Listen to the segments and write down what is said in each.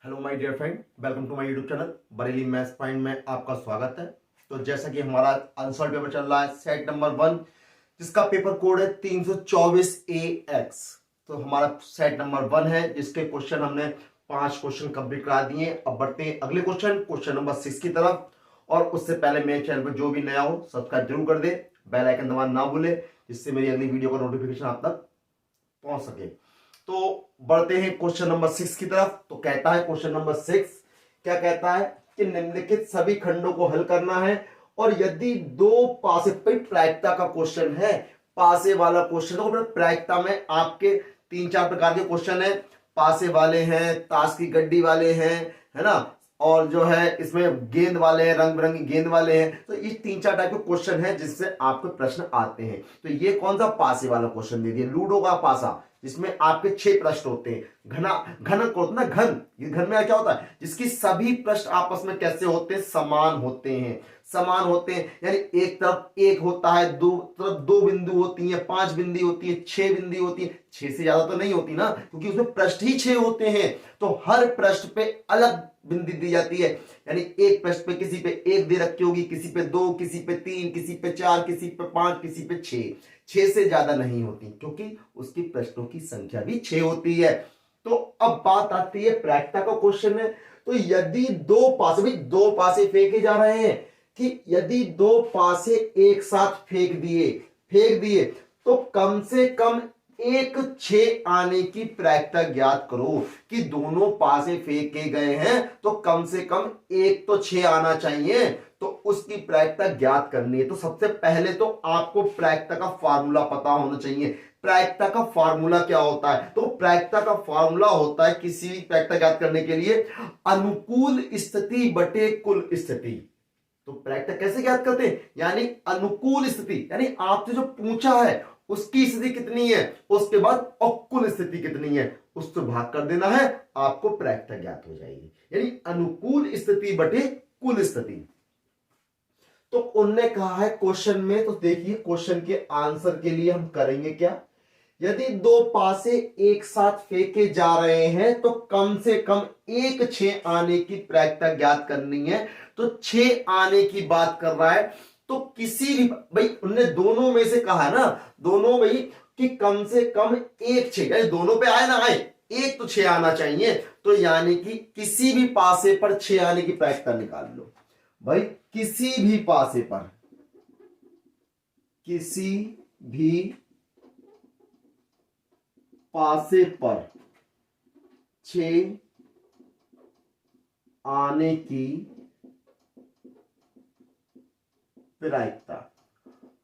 Hello my dear friend, welcome to my YouTube channel Bareilly maths point में आपका स्वागत है। तो जैसा कि हमारा आंसर पेपर चल रहा है सेट नंबर 1, जिसका पेपर कोड है 324AX। तो हमारा सेट नंबर 1 है, जिसके क्वेश्चन हमने 5 क्वेश्चन कंप्लीट करा दिए। अब बढ़ते हैं अगले क्वेश्चन नंबर 6 की तरफ। और उससे पहले मेरे चैनल पर जो भी नया हो सब्सक्राइब जरूर कर दे, बेल आइकन दबाना ना भूले, जिससे मेरी अगली वीडियो का नोटिफिकेशन आप तक पहुंच सके। तो बढ़ते हैं क्वेश्चन नंबर 6 की तरफ। तो कहता है क्वेश्चन नंबर 6 क्या कहता है कि निम्नलिखित सभी खंडों को हल करना है, और यदि दो पासे प्रायिकता का क्वेश्चन है, पासे वाला क्वेश्चन हो। प्रायिकता में आपके 3-4 प्रकार के क्वेश्चन है, पासे वाले हैं, ताश की गड्डी वाले हैं, है ना, और जो है इसमें गेंद वाले हैं, रंग बिरंगी गेंद वाले हैं। तो ये 3-4 टाइप के क्वेश्चन है जिससे आपके प्रश्न आते हैं। तो ये कौन सा पासे वाला क्वेश्चन दे दिया, लूडो का पासा, जिसमें आपके 6 पृष्ठ होते हैं। घना घन को होता है ना, घन, ये घन में क्या होता है, जिसकी सभी पृष्ठ आपस में कैसे होते हैं, समान होते हैं। समान होते हैं यानी एक तरफ एक होता है, दो तरफ 2 बिंदु होती है, 5 बिंदी होती है, 6 बिंदी होती है। 6 से ज्यादा तो नहीं होती ना, क्योंकि उसमें पृष्ठ ही 6 होते हैं। तो हर पृष्ठ पे अलग बिंदी दी जाती है, यानी एक पृष्ठ पे किसी पे 1 दे रखी होगी, किसी पे 2, किसी पे 3, किसी पे 4, किसी पे 5, किसी पे 6। 6 से ज्यादा नहीं होती, क्योंकि उसकी पृष्ठों की संख्या भी 6 होती है। तो अब बात आती है प्रायिकता का क्वेश्चन है। तो यदि दो पासे फेंके जा रहे हैं, कि यदि 2 पासे एक साथ फेंक दिए तो कम से कम एक 6 आने की प्रायिकता ज्ञात करो। कि दोनों पासे फेंके गए हैं तो कम से कम एक तो 6 आना चाहिए, तो उसकी प्रायिकता ज्ञात करनी है। तो सबसे पहले तो आपको प्रायिकता का फार्मूला पता होना चाहिए। प्रायिकता का फार्मूला क्या होता है, तो प्रायिकता का फार्मूला होता है किसी भी प्रायिकता ज्ञात करने के लिए अनुकूल स्थिति बटे कुल स्थिति। तो प्रायिकता कैसे ज्ञात करते हैं, यानी अनुकूल स्थिति, यानी आपसे जो पूछा है उसकी स्थिति कितनी है, उसके बाद और कुल स्थिति कितनी है, उससे भाग कर देना है, आपको प्रायिकता ज्ञात हो जाएगी। यानी अनुकूल स्थिति बटे कुल स्थिति। तो उनने कहा है क्वेश्चन में, तो देखिए क्वेश्चन के आंसर के लिए हम करेंगे क्या। यदि 2 पासे एक साथ फेंके जा रहे हैं तो कम से कम एक 6 आने की प्रायिकता ज्ञात करनी है। तो 6 आने की बात कर रहा है, तो किसी भी भाई उनने दोनों में से कहा ना, दोनों भाई कि कम से कम एक 6, यानी दोनों पे आए ना आए, एक तो 6 आना चाहिए। तो यानी कि किसी भी पासे पर 6 आने की प्रायिकता निकाल लो भाई। किसी भी पासे पर, किसी भी पासे पर 6 आने की प्रायिकता।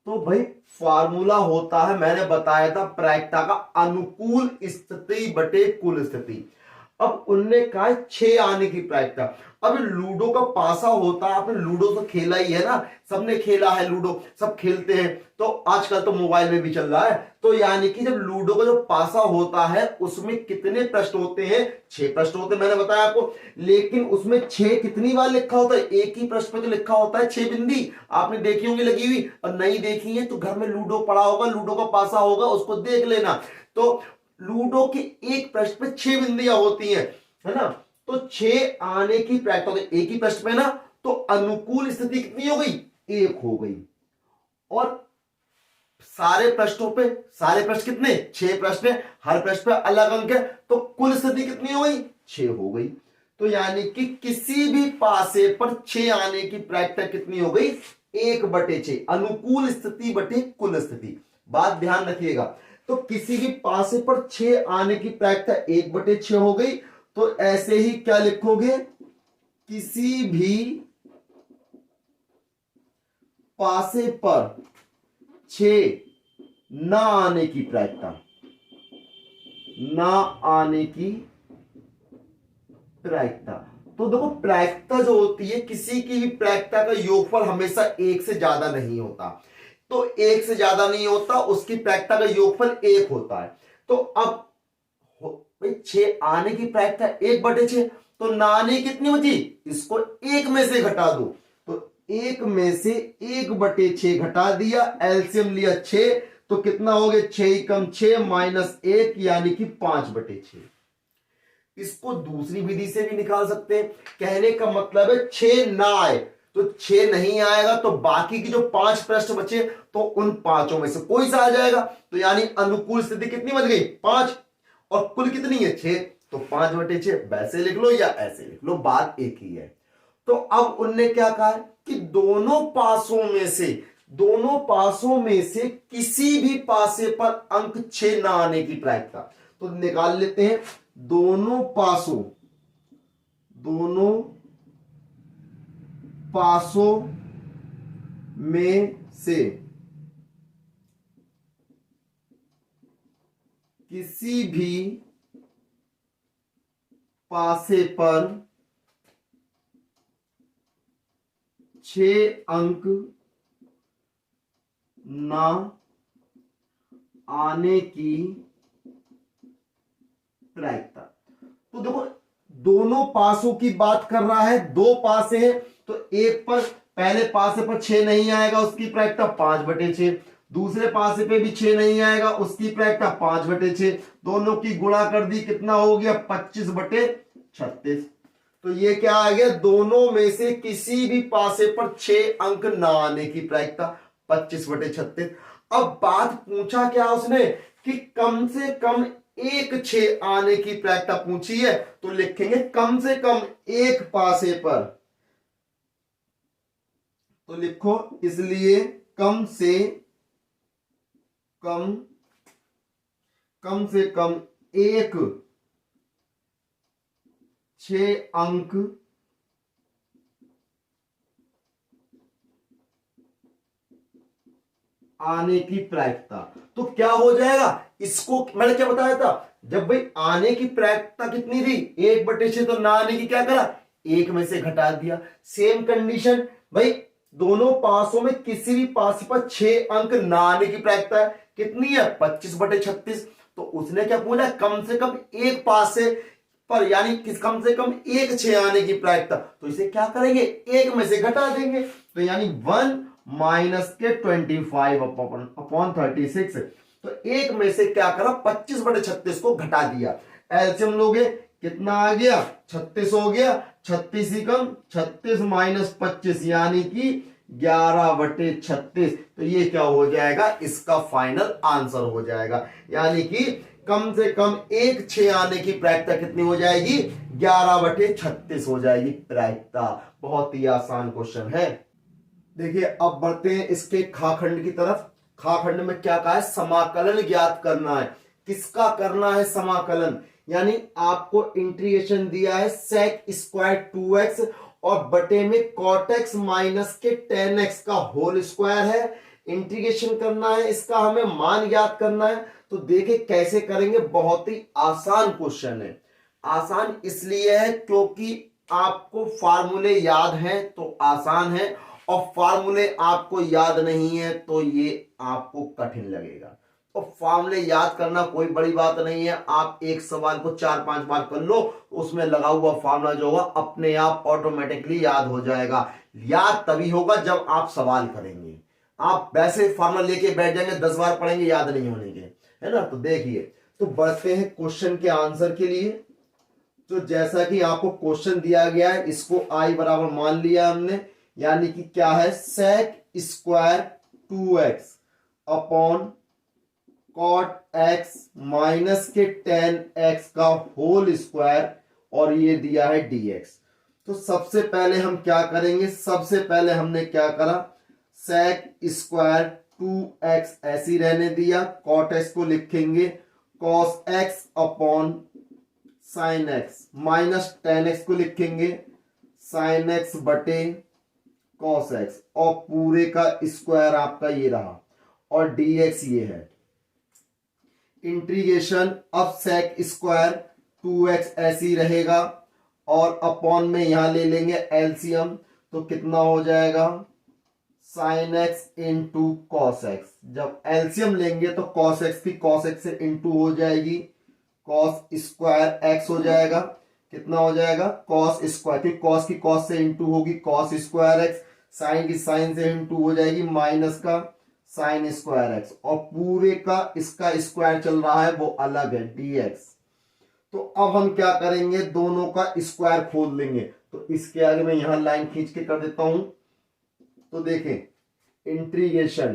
तो भाई फार्मूला होता है, मैंने बताया था, प्रायिकता का अनुकूल स्थिति बटे कुल स्थिति। अब उनने कहा 6 आने की प्रायिकता। अब लूडो का पासा होता है, आपने लूडो तो खेला ही है ना, सबने खेला है लूडो, सब खेलते हैं। तो आजकल तो मोबाइल में भी चल रहा है। तो यानी कि जब लूडो का जो पासा होता है उसमें कितने पृष्ठ होते हैं, 6 पृष्ठ होते हैं, मैंने बताया आपको। लेकिन उसमें 6 कितनी बार लिखा होता है, एक ही पृष्ठ पे तो लिखा होता है 6 बिंदी। आपने देखी होंगी लगी हुई, और नहीं देखी है तो घर में लूडो पड़ा होगा, लूडो का पासा होगा, उसको देख लेना। तो लूडो के एक पृष्ठ पे 6 बिंदियां होती हैं, है ना। तो 6 आने की प्रायिकता, एक ही पृष्ठ पे ना, तो अनुकूल स्थिति कितनी हो गई, 1 हो गई। और सारे पृष्ठों पे, सारे पृष्ठ कितने, 6 पृष्ठ है, हर पृष्ठ पे अलग अंक है, तो कुल स्थिति कितनी हो गई, 6 हो गई। तो यानी कि किसी भी पासे पर 6 आने की प्रायिकता कितनी हो गई, 1/6, अनुकूल स्थिति बटे कुल स्थिति। बात ध्यान रखिएगा। तो किसी भी पासे पर 6 आने की प्रायिकता 1/6 हो गई। तो ऐसे ही क्या लिखोगे, किसी भी पासे पर 6 ना आने की प्रायिकता, ना आने की प्रायिकता। तो देखो प्रायिकता जो होती है, किसी की भी प्रायिकता का योगफल हमेशा 1 से ज्यादा नहीं होता। तो 1 से ज्यादा नहीं होता, उसकी प्रायिकता का योगफल 1 होता है। तो अब भाई 6 आने की प्रायिकता 1/6, तो ना आने कितनी बची, इसको 1 में से घटा दो। तो 1 में से 1/6 घटा दिया, एलसीएम लिया 6, तो कितना हो गया, 6 कम 6 -1, यानी कि 5/6। इसको दूसरी विधि से भी निकाल सकते हैं। कहने का मतलब है 6 ना आए तो 6 नहीं आएगा तो बाकी की जो 5 प्रश्न बचे तो उन पांचों में से कोई सा आ जाएगा। तो यानी अनुकूल स्थिति कितनी बच गई 5 और कुल कितनी है 6, तो 5/6 वैसे लिख लो या ऐसे लिख लो, बात एक ही है। तो अब उनने क्या कहा कि दोनों पासों में से किसी भी पासे पर अंक 6 ना आने की प्रायिकता। तो निकाल लेते हैं दोनों पासों में से किसी भी पासे पर 6 अंक ना आने की प्रायिकता। तो देखो दोनों पासों की बात कर रहा है, दो पासे हैं तो एक पर पहले पासे पर 6 नहीं आएगा उसकी प्रायिकता 5/6, दूसरे पासे पे भी 6 नहीं आएगा उसकी प्रायिकता 5/6, दोनों की गुणा कर दी कितना हो गया 25/36। तो ये क्या आ गया दोनों में से किसी भी पासे पर 6 अंक ना आने की प्रायिकता 25/36। अब बात पूछा क्या उसने कि कम से कम एक 6 आने की प्रायिकता पूछी है, तो लिखेंगे कम से कम एक पासे पर, तो लिखो इसलिए कम से कम एक 6 अंक आने की प्रायिकता। तो क्या हो जाएगा, इसको मैंने क्या बताया था, जब भाई आने की प्रायिकता कितनी थी 1/6, तो ना आने की क्या करा 1 में से घटा दिया। सेम कंडीशन भाई दोनों पासों में किसी भी पास पर 6 अंक ना आने की प्रायिकता है कितनी है 25/36। तो उसने क्या पूछा कम से कम एक पासे पर यानी कम से कम एक 6 आने की प्रायिकता, तो इसे क्या करेंगे 1 में से घटा देंगे। तो यानी 1 माइनस के 25/36, तो 1 में से क्या करा 25/36 को घटा दिया। एलसीएम लोगे कितना आ गया 36 हो गया, 36 ही कम 36 माइनस 25 यानी कि 11/36। तो ये क्या हो जाएगा इसका फाइनल आंसर हो जाएगा, यानी कि कम से कम एक 6 आने की प्रायिकता कितनी हो जाएगी 11/36 हो जाएगी प्रायिकता। बहुत ही आसान क्वेश्चन है। देखिए अब बढ़ते हैं इसके खा खंड की तरफ। खा खंड में क्या कहा है समाकलन ज्ञात करना है। किसका करना है समाकलन, यानी आपको इंटीग्रेशन दिया है sec स्क्वायर 2x और बटे में cot x माइनस के tan x का होल स्क्वायर है। इंटीग्रेशन करना है, इसका हमें मान ज्ञात करना है। तो देखे कैसे करेंगे, बहुत ही आसान क्वेश्चन है। आसान इसलिए है क्योंकि आपको फार्मूले याद हैं तो आसान है, और फार्मूले आपको याद नहीं है तो ये आपको कठिन लगेगा। तो फार्मूले याद करना कोई बड़ी बात नहीं है, आप एक सवाल को 4-5 बार कर लो, उसमें लगा हुआ फार्मूला जो होगा अपने आप ऑटोमेटिकली याद हो जाएगा। याद तभी होगा जब आप सवाल करेंगे। आप वैसे फार्मूला लेके बैठ जाएंगे 10 बार पढ़ेंगे याद नहीं होने के, है ना। तो देखिए तो बढ़ते हैं क्वेश्चन के आंसर के लिए। तो जैसा कि आपको क्वेश्चन दिया गया है इसको आई बराबर मान लिया हमने, यानी कि क्या है sec square 2x upon cot x minus के tan x का होल स्क्वायर और ये दिया है dx। तो सबसे पहले हम क्या करेंगे, सबसे पहले हमने क्या करा sec स्क्वायर 2x ऐसी रहने दिया, cot x को लिखेंगे cos x upon sin x minus tan x को लिखेंगे sin x बटे cos x और पूरे का स्क्वायर आपका ये रहा और dx ये है। इंटीग्रेशन अब sec स्क्वायर 2x ऐसी रहेगा और अपॉन में यहां ले लेंगे एलसीएम, तो कितना हो जाएगा sin x into cos x। जब एलसीएम लेंगे तो cos x की cos x से इंटू हो जाएगी, cos स्क्वायर x हो जाएगा, कितना हो जाएगा cos स्क्वायर की cos की cos से इंटू होगी cos स्क्वायर x, साइन की साइन से इंटू हो जाएगी माइनस का साइन स्क्वायर x और पूरे का इसका स्क्वायर चल रहा है वो अलग है dx। तो अब हम क्या करेंगे, दोनों का स्क्वायर खोल लेंगे। तो इसके आगे मैं यहां लाइन खींच के कर देता हूं। तो देखें इंटीग्रेशन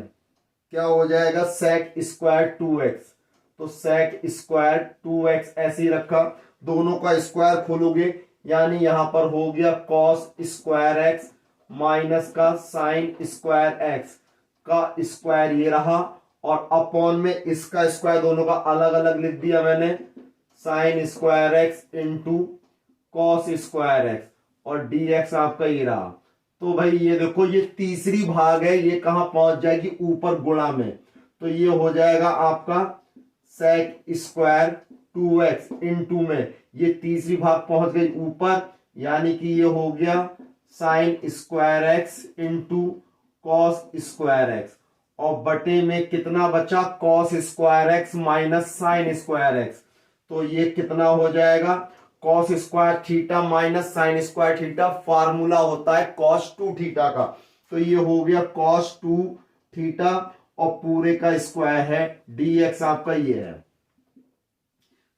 क्या हो जाएगा, sec स्क्वायर 2x। तो sec स्क्वायर 2x ऐसे ही रखा, दोनों का स्क्वायर खोलोगे यानी यहां पर हो गया cos स्क्वायर x माइनस का sin स्क्वायर x का स्क्वायर ये रहा, और अपॉन में इसका स्क्वायर दोनों का अलग अलग लिख दिया मैंने, sin square x into cos square x, और dx आपका ये रहा। तो भाई ये देखो ये तीसरी भाग है, ये कहां पहुंच जाएगी, ऊपर गुणा में। तो ये हो जाएगा आपका sec स्क्वायर 2x इंटू में, ये तीसरी भाग पहुंच गई ऊपर, यानी कि ये हो गया sine square x into cos square x, और बटे में कितना बचा, cos square x minus sine square x. तो ये कितना हो जाएगा, cos square theta minus sine square theta, formula होता है कॉस 2 थीटा का। तो ये हो गया कॉस 2 थीटा, और पूरे का स्क्वायर है, dx आपका ये है।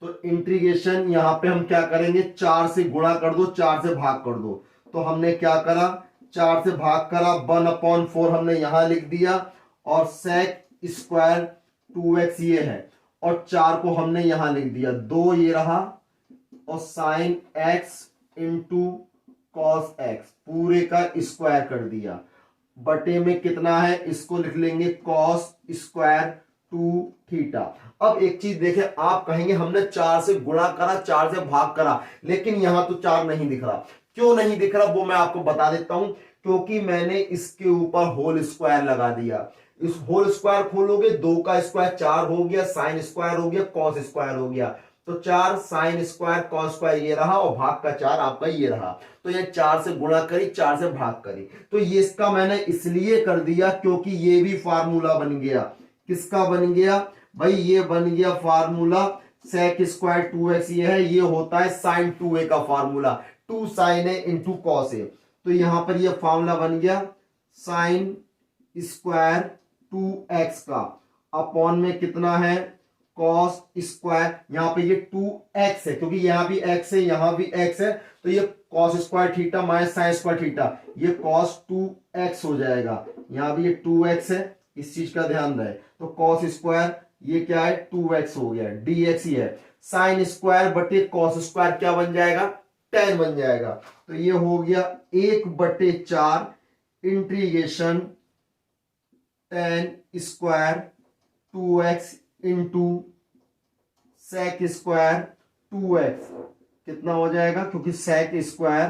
तो इंटीग्रेशन यहां पे हम क्या करेंगे, 4 से गुणा कर दो, 4 से भाग कर दो। तो हमने क्या करा, 4 से भाग करा, 1/4 हमने यहां लिख दिया, और sec स्क्वायर 2x ये है, और 4 को हमने यहां लिख दिया, 2 ये रहा, और sine x into cos x पूरे का स्क्वायर कर दिया, बटे में कितना है, इसको लिख लेंगे कॉस स्क्वायर 2 थीटा। अब एक चीज देखें, आप कहेंगे हमने 4 से गुणा करा, 4 से भाग करा, लेकिन यहां तो 4 नहीं दिख रहा। क्यों नहीं दिख रहा वो मैं आपको बता देता हूं, क्योंकि मैंने इसके ऊपर होल स्क्वायर लगा दिया। इस होल स्क्वायर खोलोगे, 2 का स्क्वायर 4 हो गया, साइन स्क्वायर हो गया, कॉस स्क्वायर हो गया। तो 4 साइन स्क्वायर कॉस स्क्वायर ये रहा, और भाग का 4 आपका ये रहा। तो ये 4 से गुणा करी, 4 से भाग करी। तो ये इसका मैंने इसलिए कर दिया क्योंकि ये भी फार्मूला बन गया। किसका बन गया भाई, ये बन गया फार्मूला सेक स्क्वायर 2x ये है, ये होता है साइन 2a का formula, 2 sign A into cos A. तो यहां पर ये फार्मूला बन गया साइन स्क्वायर 2x का, अपॉन में कितना है कॉस स्क्वायर, यहां पे ये 2x है क्योंकि यहां भी x है, यहां भी x है, तो ये cos square theta minus sine square theta, ये कॉस 2x हो जाएगा। यहां भी ये 2x है, इस चीज का ध्यान रहे। तो कॉस स्क्वायर ये क्या है 2x हो गया, dx ही है, साइन स्क्वायर बटे कॉस स्क्वायर क्या बन जाएगा, tan बन जाएगा। तो ये हो गया 1/4 integration tan square 2x into sec square 2x, कितना हो जाएगा, क्योंकि सेक स्क्वायर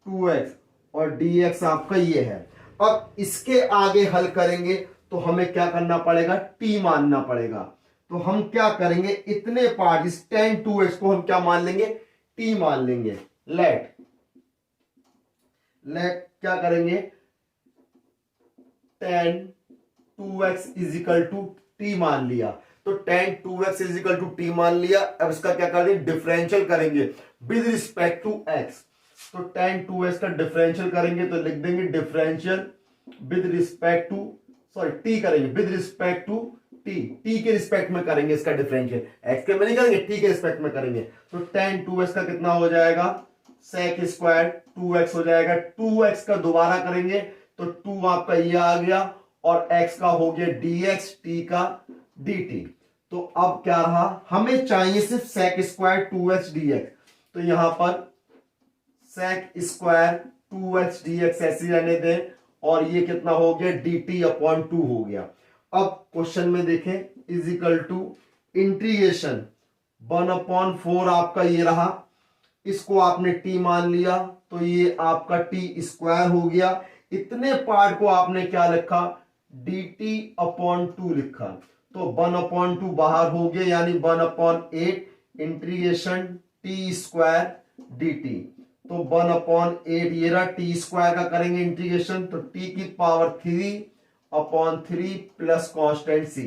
2x, और dx आपका ये है। अब इसके आगे हल करेंगे तो हमें क्या करना पड़ेगा, t मानना पड़ेगा। तो हम क्या करेंगे, इतने पार्ट इस tan 2x को हम क्या मान लेंगे, t मान लेंगे। लेट क्या करेंगे, tan 2x is equal to t मान लिया। तो tan 2x is equal to t मान लिया। अब इसका क्या करेंगे, डिफरेंशियल करेंगे विद रिस्पेक्ट टू x। तो tan 2x का डिफरेंशियल करेंगे तो लिख देंगे differential with respect to, sorry t करेंगे विद रिस्पेक्ट टू t के रिस्पेक्ट में करेंगे इसका डिफरेंशियल, x के में नहीं करेंगे, t के रिस्पेक्ट में करेंगे। तो tan 2x का कितना हो जाएगा, sec स्क्वायर 2x हो जाएगा। 2x का दोबारा करेंगे तो 2 आपका ये आ गया, और x का हो गया dx, t का dt। तो अब क्या रहा, हमें चाहिए सिर्फ sec स्क्वायर 2x dx। तो यहां पर sec स्क्वायर 2x dx ऐसे रहने दें, और ये कितना हो गया dt/2 हो गया। अब क्वेश्चन में देखें, इज इक्वल टू इंटीग्रेशन 1/4 आपका ये रहा, इसको आपने t मान लिया, तो ये आपका t स्क्वायर हो गया। इतने पार्ट को आपने क्या लिखा, dt/2 लिखा। तो 1/2 बाहर हो गया, यानी 1/8 इंटीग्रेशन t स्क्वायर dt। तो 1/8 ये रहा, t स्क्वायर का करेंगे इंटीग्रेशन, तो t की power 3/3 plus constant c।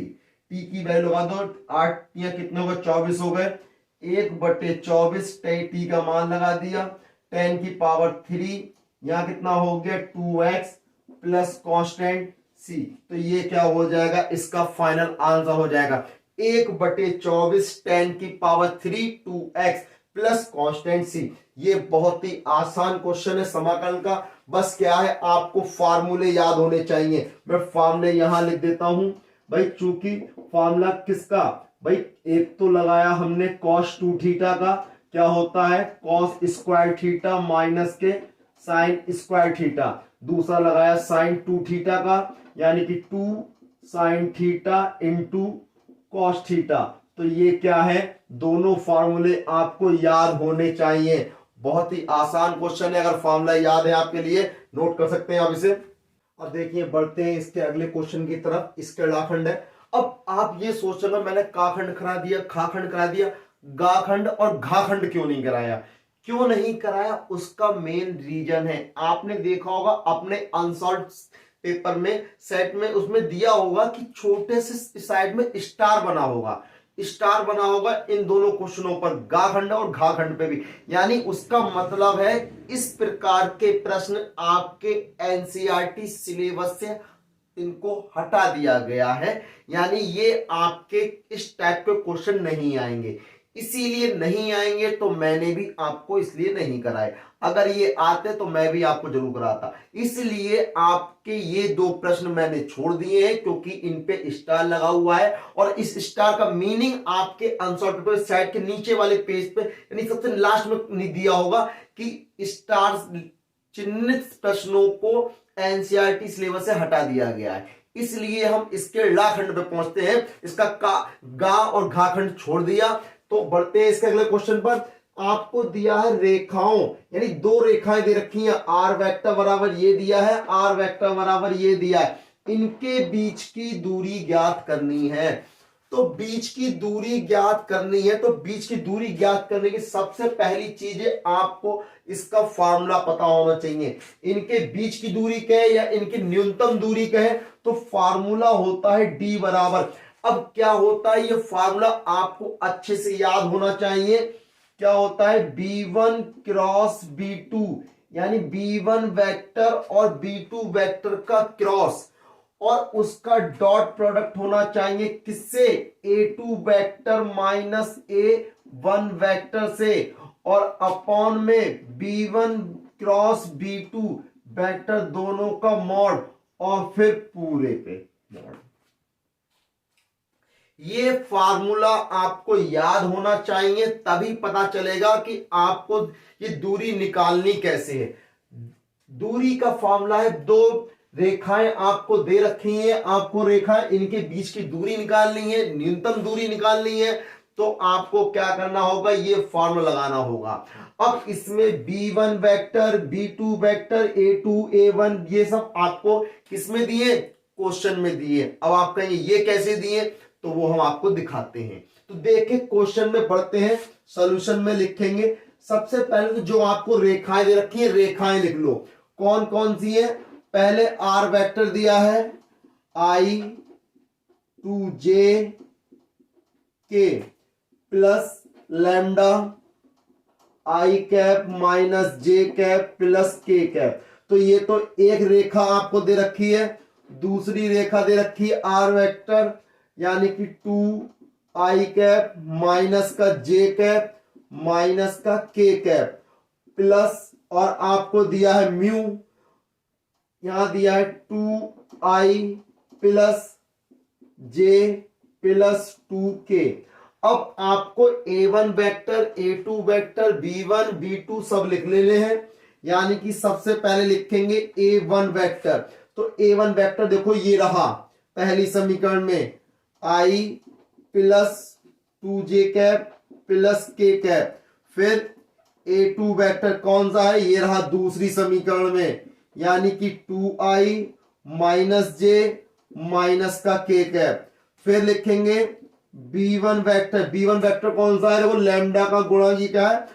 t की वैल्यू लगा दो, 8 या कितने हो गए, 24 हो गए, 1/24 t का मान लगा दिया, 10 की पावर 3, यहां कितना हो गया 2x प्लस कॉन्स्टेंट c। तो ये क्या हो जाएगा, इसका फाइनल आंसर हो जाएगा। 1/24 10⁻³ 2x प्लस कांस्टेंट c। ये बहुत ही आसान क्वेश्चन है समाकलन का। बस क्या है, आपको फार्मूले याद होने चाहिए। मैं फार्मूले यहां लिख देता हूं भाई, चूंकि फार्मूला किसका भाई, एक तो लगाया हमने cos 2 थीटा का, क्या होता है cos स्क्वायर थीटा माइनस के sin स्क्वायर थीटा। दूसरा लगाया sin 2 थीटा का, यानी कि 2 sin theta into cos theta. तो ये क्या है, दोनों फार्मूले आपको याद होने चाहिए। बहुत ही आसान क्वेश्चन है, अगर फार्मूला याद है आपके लिए नोट कर सकते हैं आप इसे। अब देखिए बढ़ते हैं इसके अगले क्वेश्चन की तरफ। इसके लाखंड है। अब आप ये सोच रहे हो मैंने काखंड करा दिया, खाखंड करा दिया, गाखंड और घाखंड क्यों नहीं कराया? क्यों नहीं कराया उसका मेन रीजन है, आपने देखा होगा अपने अनसॉल्व पेपर में सेट में, उसमें दिया होगा कि छोटे से साइड में स्टार बना होगा, स्टार बना होगा इन दोनों क्वेश्चनों पर, गाखंड और घाखंड पे भी। यानी उसका मतलब है इस प्रकार के प्रश्न आपके एनसीईआरटी सिलेबस से इनको हटा दिया गया है, यानी ये आपके इस टाइप के क्वेश्चन नहीं आएंगे। इसीलिए नहीं आएंगे तो मैंने भी आपको इसलिए नहीं कराए, अगर ये आते तो मैं भी आपको जरूर कराता। इसलिए आपके ये दो प्रश्न मैंने छोड़ दिए हैं क्योंकि इन पे स्टार लगा हुआ है, और इस स्टार का मीनिंग आपके अनसॉल्व पेपर साइड के नीचे वाले पेज पे, यानी सबसे लास्ट में दिया होगा कि स्टार चिन्हित प्रश्नों को एनसीईआरटी सिलेबस से हटा दिया गया है। इसलिए हम इसके लाखंड पे पहुंचते हैं, इसका गा और घाखंड छोड़ दिया। तो बढ़ते हैं इसके अगले क्वेश्चन पर। आपको दिया है रेखाओं, यानी दो रेखाएं दे रखी हैं, आर वेक्टर बराबर ये दिया है, आर वेक्टर बराबर ये दिया है, इनके बीच की दूरी ज्ञात करनी है। तो बीच की दूरी ज्ञात करनी है, तो बीच की दूरी ज्ञात करने की सबसे पहली चीज है आपको इसका फार्मूला पता होना चाहिए। इनके बीच की दूरी कहे या इनकी न्यूनतम दूरी कहे तो फार्मूला होता है d बराबर। अब क्या होता है, ये फार्मूला आपको अच्छे से याद होना चाहिए। क्या होता है, b1 क्रॉस b2, यानी b1 वेक्टर और b2 वेक्टर का क्रॉस, और उसका डॉट प्रोडक्ट होना चाहिए किससे, a2 vector minus a1 vector से, और अपॉन में b1 क्रॉस b2 वेक्टर दोनों का मॉड, और फिर पूरे पे मॉड। ये फार्मूला आपको याद होना चाहिए, तभी पता चलेगा कि आपको ये दूरी निकालनी कैसे है। दूरी का फार्मूला है, दो रेखाएं आपको दे रखी हैं, आपको रेखाएं इनके बीच की दूरी निकालनी है, न्यूनतम दूरी निकालनी है। तो आपको क्या करना होगा, ये फॉर्मूला लगाना होगा। अब इसमें b1 vector, b2 vector, a2 a1 ये सब आपको किसमें दिए, क्वेश्चन में दिए। अब आप कहेंगे ये कैसे दिए, तो वो हम आपको दिखाते हैं। तो देखिए क्वेश्चन में पढ़ते हैं, सॉल्यूशन में लिखेंगे। सबसे पहले तो जो आपको रेखाएं दे रखी है, रेखाएं लिख लो कौन कौन सी है। पहले आर वेक्टर दिया है, i टू जे के प्लस लैम्डा आई कैप माइनस जे कैप प्लस के कैप। तो ये तो एक रेखा आपको दे रखी है। दूसरी रेखा दे रखी है आर वेक्टर, यानी कि 2 i कैप माइनस का जे कैप माइनस का के कैप प्लस, और आपको दिया है म्यू, यहां दिया है 2i plus J plus 2k। अब आपको a1 vector, a2 vector, b1 b2 सब लिख लेने हैं, यानी कि सबसे पहले लिखेंगे a1 वेक्टर। तो a1 वेक्टर देखो ये रहा पहली समीकरण में, i plus 2j cap plus k cap. फिर a2 वेक्टर कौन सा है, ये रहा दूसरी समीकरण में, यानी कि 2i माइनस जे माइनस का k कैप। फिर लिखेंगे b1 वेक्टर, b1 वेक्टर कौन सा है, देखो लैम्डा का गुणा जी क्या है,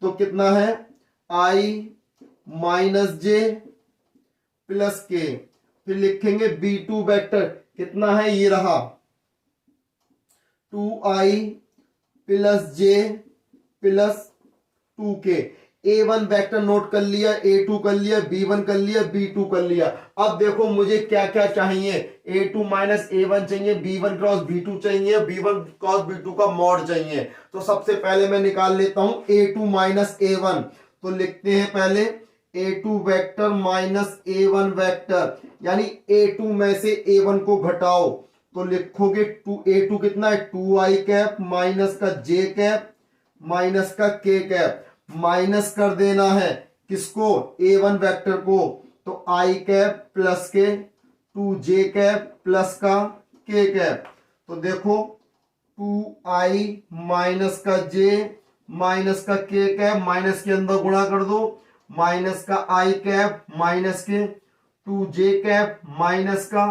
तो कितना है i minus J plus k। फिर लिखेंगे b2 वेक्टर कितना है, ये रहा 2i plus J plus 2k। A1 vector note कर लिया, A2 कर लिया, B1 कर लिया, B2 कर लिया। अब देखो मुझे क्या क्या चाहिए, A2 माइनस A1 चाहिए, B1 क्रॉस B2 चाहिए, B1 क्रॉस B2 का मॉड चाहिए। तो सबसे पहले मैं निकाल लेता हूं A2 माइनस A1। तो लिखते हैं पहले A2 vector minus A1 vector, यानी A2 में से A1 को घटाओ तो लिखोगे A2 कितना है 2i कैप माइनस का j कैप माइनस का k कैप, माइनस कर देना है किसको, A1 वेक्टर को, तो i कैप प्लस के 2j कैप प्लस का k कैप। तो देखो 2i माइनस का j माइनस का k कैप, माइनस के अंदर गुणा कर दो, माइनस का i कैप माइनस के 2j कैप माइनस का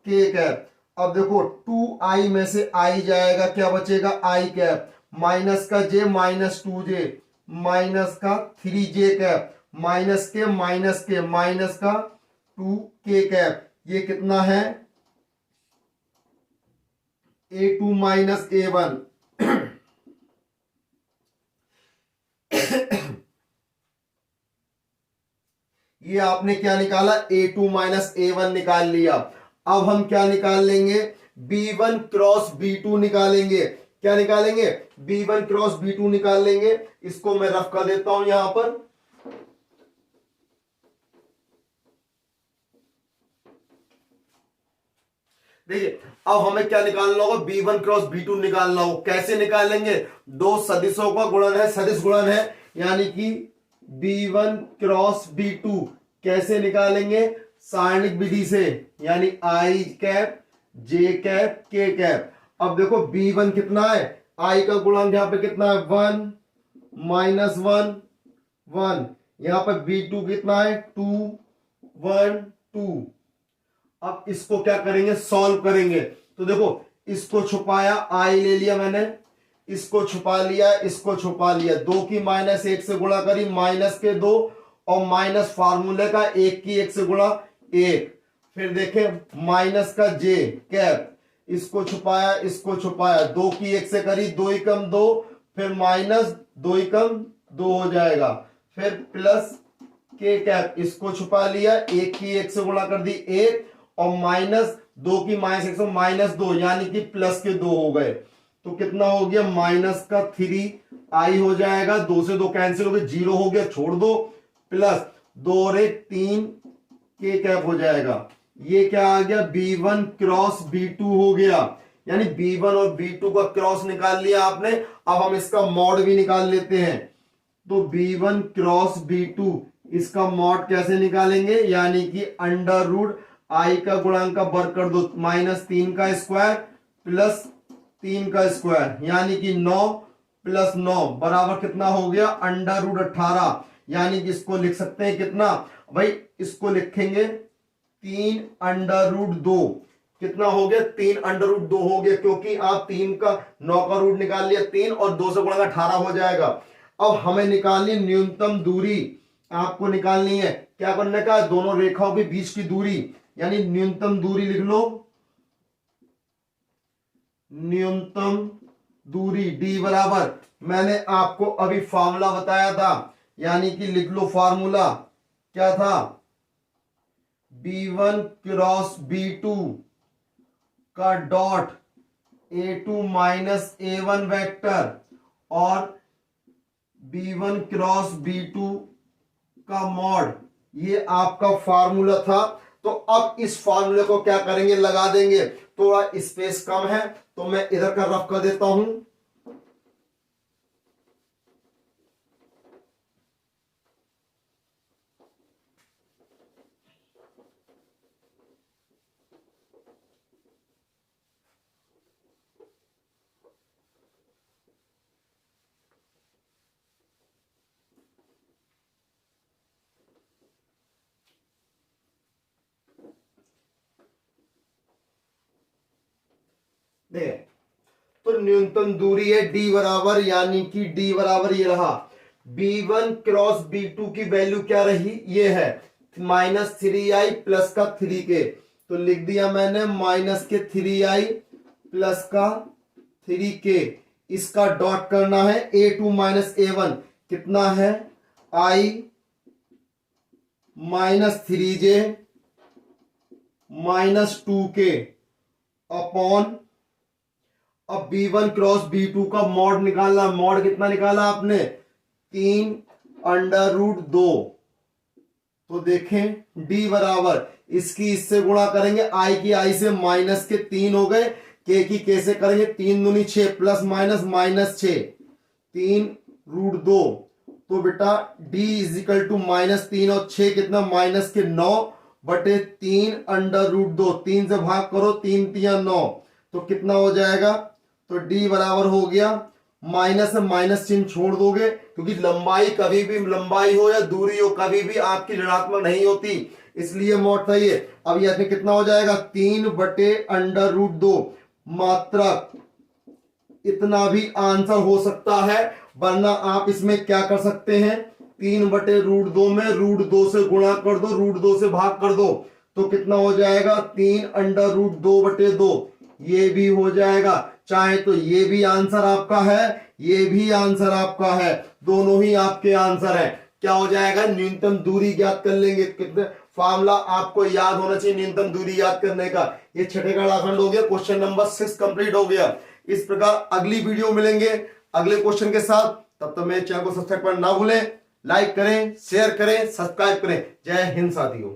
k कैप। अब देखो 2i में से i जाएगा, क्या बचेगा i कैप, माइनस का j माइनस 2j माइनस का 3j कैप, माइनस के माइनस का 2k कैप। ये कितना है A2 माइनस A1। ये आपने क्या निकाला, A2 माइनस A1 निकाल लिया। अब हम क्या निकाल लेंगे, B1 क्रॉस B2 निकालेंगे। क्या निकालेंगे, B1 क्रॉस B2 निकाल लेंगे। इसको मैं रफ कर देता हूं यहां पर। देखिए अब हमें क्या निकालना होगा, B1 क्रॉस B2 निकालना होगा। कैसे निकालेंगे, दो सदिशों का गुणन है, सदिश गुणन है, यानी कि B1 क्रॉस B2 कैसे निकालेंगे, सारणिक विधि से, यानी i cap j cap k cap. अब देखो B1 कितना है, i का गुणांक यहां पे कितना है 1 माइनस 1 1, यहां पर B2 कितना है 2 1 2। अब इसको क्या करेंगे, सॉल्व करेंगे। तो देखो इसको छुपाया, आई ले लिया मैंने, इसको छुपा लिया, इसको छुपा लिया, 2 की माइनस 1 से गुणा करी माइनस के 2, और माइनस फार्मूले का 1 की 1 से गुणा 1। फिर देखे माइनस का j कैप, इसको छुपाया, इसको छुपाया, 2 की 1 से करी 2 ही कम 2, फिर माइनस 2 ही कम 2 हो जाएगा, फिर प्लस k कैप, इसको छुपा लिया, 1 की 1 से गुणा कर दी 1, और माइनस 2 की माइनस 1 से माइनस 2, यानी कि प्लस के 2 हो गए। तो कितना हो गया, माइनस का 3i हो जाएगा, 2 से 2 कैंसिल हो गए, 0 हो गया, छोड़ दो, प्लस 2 और 1 3 k कैप हो जाएगा। ये क्या आ गया, B1 क्रॉस B2 हो गया, यानी B1 और B2 का क्रॉस निकाल लिया आपने। अब हम इसका मॉड भी निकाल लेते हैं। तो B1 क्रॉस B2 इसका मॉड कैसे निकालेंगे, यानी कि अंडर रूट i का गुणांक का वर्ग कर दो, माइनस 3 का स्क्वायर प्लस 3 का स्क्वायर, यानी कि 9 प्लस 9 बराबर कितना हो गया, अंडर रूट 18। यानी कि इसको लिख सकते हैं कितना भाई, इसको लिखेंगे 3 अंडर रूट 2। कितना हो गया, 3 अंडर रूट 2 हो गया, क्योंकि आप 3 का 9 का रूट निकाल लिया 3, और 2 से गुणा 18 हो जाएगा। अब हमें निकालनी न्यूनतम दूरी, आपको निकालनी है, क्या करने का, दोनों रेखाओं के बीच की दूरी, यानी न्यूनतम दूरी लिख लो, न्यूनतम दूरी d बराबर, मैंने आपको अभी फार्मूला बताया था, यानी कि लिख लो फार्मूला, क्या था, B1 क्रॉस B2 का dot A2 minus A1 vector और B1 क्रॉस B2 का मॉड, ये आपका फार्मूला था। तो अब इस फार्मूले को क्या करेंगे, लगा देंगे। थोड़ा स्पेस कम है तो मैं इधर का रफ कर देता हूं। देखिए तो न्यूनतम दूरी है d बराबर, यानी कि d बराबर ये रहा, B1 क्रॉस B2 की वैल्यू क्या रही, ये है माइनस 3i प्लस का 3k। तो लिख दिया मैंने माइनस के 3i प्लस का 3k। इसका डॉट करना है A2 माइनस A1, कितना है आई -3j -2k अपॉन, अब b1 क्रॉस b2 का मॉड निकालना। मॉड कितना निकाला आपने? 3√2। तो देखें d बराबर, इसकी इससे गुणा करेंगे, i की i से माइनस के 3 हो गए, k की k से करेंगे 3 दूनी 6 प्लस माइनस -6 3√2। तो बेटा d इजिकल टू -3 और 6 कितना? माइनस के 9 बटे 3√2। 3 से भाग करो, 3 3 9, तो कितना हो जाएगा? तो d बराबर हो गया, माइनस माइनस चिन्ह छोड़ दोगे, क्योंकि लंबाई कभी भी, लंबाई हो या दूरी हो, कभी भी आपकी ऋणात्मक नहीं होती, इसलिए मॉड सही है। अब यह कितना हो जाएगा? 3 बटे √2 मात्रक, इतना भी आंसर हो सकता है। वरना आप इसमें क्या कर सकते हैं? 3 बटे √2 में √2 से गुणा कर दो, √2 से भाग कर दो, तो कितना हो जाएगा? 3√2 बटे 2, ये भी हो जाएगा। चाहे तो ये भी आंसर आपका है, ये भी आंसर आपका है, दोनों ही आपके आंसर है। क्या हो जाएगा? न्यूनतम दूरी ज्ञात कर लेंगे। कितने फॉर्मूला आपको याद होना चाहिए न्यूनतम दूरी याद करने का। ये छठे का खंड हो गया, क्वेश्चन नंबर 6 कंप्लीट हो गया। इस प्रकार अगली वीडियो मिलेंगे अगले क्वेश्चन के साथ। तब तक मेरे चैनल को सब्सक्राइब करना ना भूलें, लाइक करें, शेयर करें, सब्सक्राइब करें। जय हिंद साथियों।